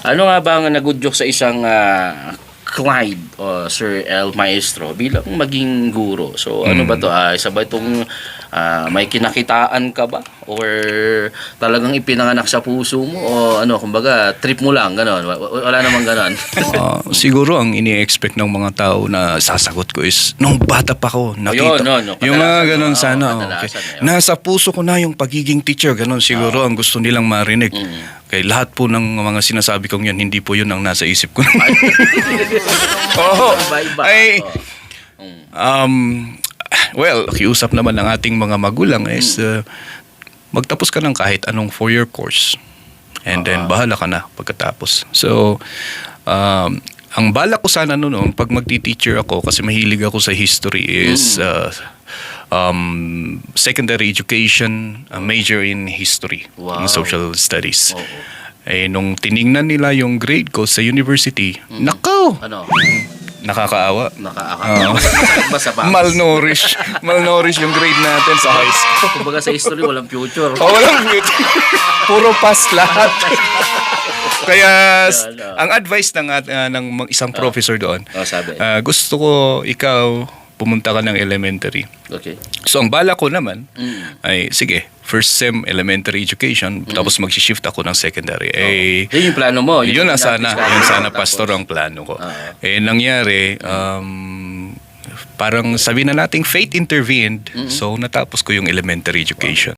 Ano nga ba ang nagudyok sa isang Clyde o Sir El Maestro bilang maging guro? So ano ba to? Isa ba itong may kinakitaan ka ba? Or talagang ipinanganak sa puso mo? O ano, kumbaga trip mo lang, gano'n? Wala namang gano'n. Siguro ang ini-expect ng mga tao na sasagot ko is nung bata pa ko nakita. Yung mga ganun sana. Okay. Nasa puso ko na yung pagiging teacher, ganun siguro ang gusto nilang marinig. Kaya lahat po ng mga sinasabi kong yan, hindi po yun ang nasa isip ko. Well, kiusap naman ng ating mga magulang is magtapos ka ng kahit anong 4-year course. And then bahala ka na pagkatapos. So, ang balak ko sana noon, pag magti-teacher ako, kasi mahilig ako sa history, is secondary education, major in history, in social studies. Nung tiningnan nila yung grade ko sa university, nakaw! Ano? Nakakaawa. Malnourished. Malnourished yung grade natin sa high school. Kumbaga sa history, walang future. Walang future. Puro pass lahat. Kaya ang advice ng isang professor doon, gusto ko ikaw pumunta ka ng elementary. Okay. So ang bala ko naman ay sige, first sem elementary education, tapos mag-shift ako ng secondary. Yun yung plano mo. Yun sana pastor ang plano ko. Nangyari, parang sabi na nating fate intervened, so natapos ko yung elementary education.